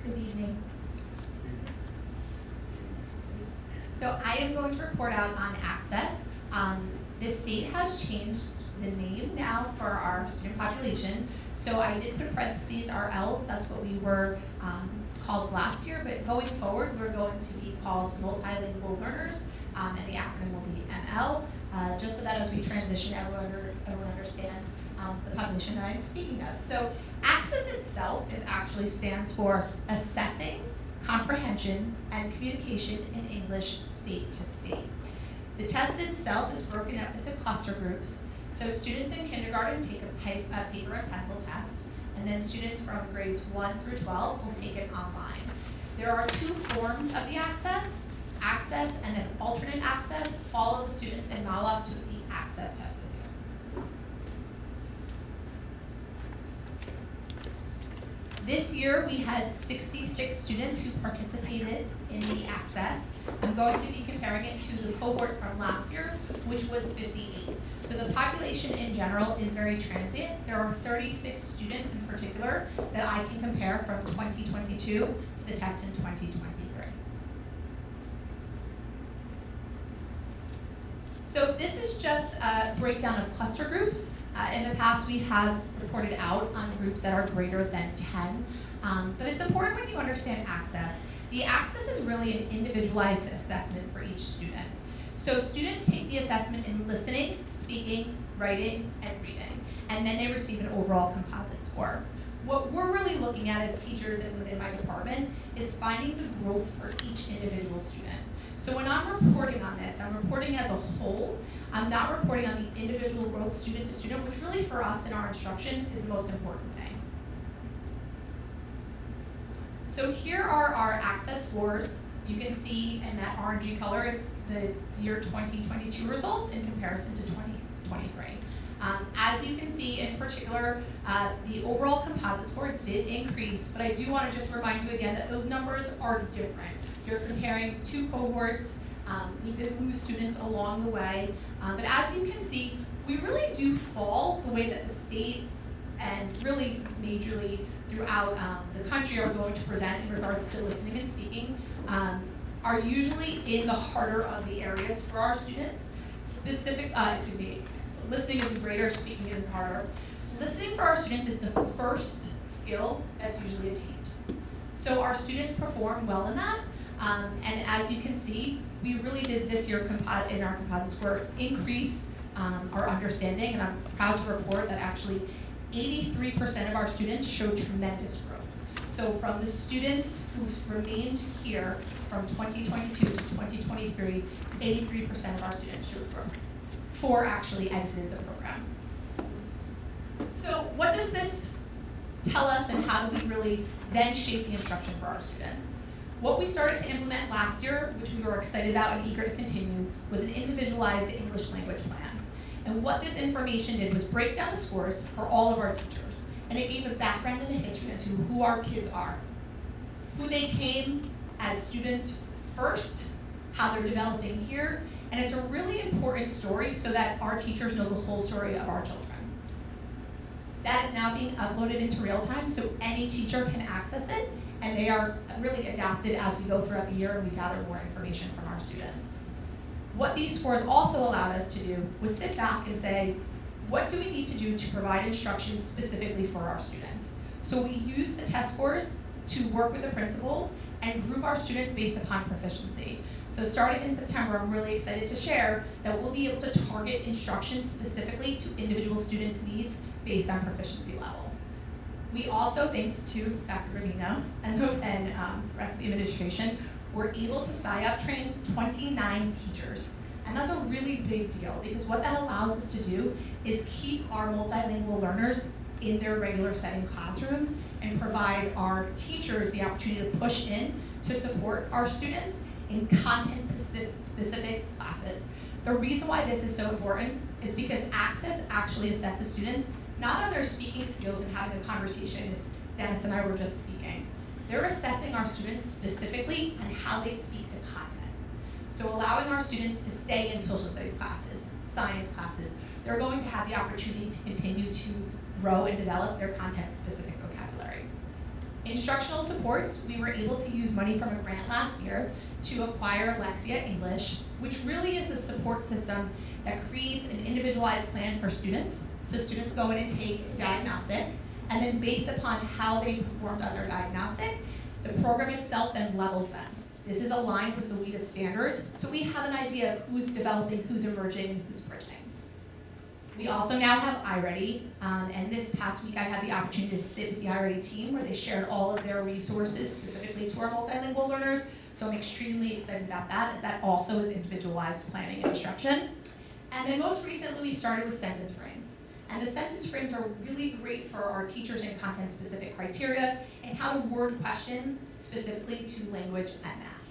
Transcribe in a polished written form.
Good evening. So I am going to report out on access. The state has changed the name now for our student population. So I did put parentheses our ELLs, that's what we were called last year, but going forward we're going to be called multilingual learners, and the acronym will be ML, just so that as we transition everyone understands the population that I'm speaking of. So access itself actually stands for assessing, comprehension, and communication in English state to state. The test itself is broken up into cluster groups. So students in kindergarten take a paper and pencil test, and then students from grades 1 through 12 will take it online. There are two forms of the access and then alternate access. All of the students in Mahwah took the access test this year. This year we had 66 students who participated in the access. I'm going to be comparing it to the cohort from last year, which was 58. So the population in general is very transient. There are 36 students in particular that I can compare from 2022 to the test in 2023. So this is just a breakdown of cluster groups. In the past, we have reported out on groups that are greater than 10, but it's important when you understand access. The access is really an individualized assessment for each student. So students take the assessment in listening, speaking, writing, and reading, and then they receive an overall composite score. What we're really looking at as teachers and within my department is finding the growth for each individual student. So when I'm reporting on this, I'm reporting as a whole. I'm not reporting on the individual growth student to student, which really for us in our instruction is the most important thing. So here are our access scores. You can see in that orangey color, it's the year 2022 results in comparison to 2023. As you can see in particular, the overall composite score did increase, but I do want to just remind you again that those numbers are different. You're comparing two cohorts. We did lose students along the way, but as you can see, we really do fall the way that the state and really majorly throughout the country are going to present in regards to listening and speaking, are usually in the harder of the areas for our students. Listening is greater, speaking is harder. Listening for our students is the first skill that's usually attained. So our students perform well in that. And as you can see, we really did this year in our composite score increase our understanding, and I'm proud to report that actually 83% of our students showed tremendous growth. So from the students who've remained here from 2022 to 2023, 83% of our students showed growth. 4 actually exited the program. So what does this tell us, and how do we really then shape the instruction for our students? What we started to implement last year, which we were excited about and eager to continue, was an individualized English language plan. And what this information did was break down the scores for all of our teachers. And it gave a background and a history into who our kids are, who they came as students first, how they're developing here, and it's a really important story so that our teachers know the whole story of our children. That is now being uploaded into real time so any teacher can access it, and they are really adapted as we go throughout the year and we gather more information from our students. What these scores also allowed us to do was sit back and say, what do we need to do to provide instruction specifically for our students? So we used the test scores to work with the principals and group our students based upon proficiency. So starting in September, I'm really excited to share that we'll be able to target instruction specifically to individual students' needs based on proficiency level. We also, thanks to Dr. Bonino and the rest of the administration, were able to SIOP train 29 teachers. And that's a really big deal because what that allows us to do is keep our multilingual learners in their regular setting classrooms and provide our teachers the opportunity to push in to support our students in content-specific classes. The reason why this is so important is because Access actually assesses students not on their speaking skills and having a conversation, if Dennis and I were just speaking. They're assessing our students specifically on how they speak to content. So allowing our students to stay in social studies classes, science classes, they're going to have the opportunity to continue to grow and develop their content-specific vocabulary. Instructional supports, we were able to use money from a grant last year to acquire Lexia English, which really is a support system that creates an individualized plan for students. So students go in and take a diagnostic, and then based upon how they performed on their diagnostic, the program itself then levels them. This is aligned with the WIDA standards, so we have an idea of who's developing, who's emerging, and who's bridging. We also now have iReady, and this past week I had the opportunity to sit with the iReady team where they shared all of their resources specifically to our multilingual learners, so I'm extremely excited about that, as that also is individualized planning and instruction. And then most recently we started with sentence frames. And the sentence frames are really great for our teachers in content-specific criteria and how to word questions specifically to language and math.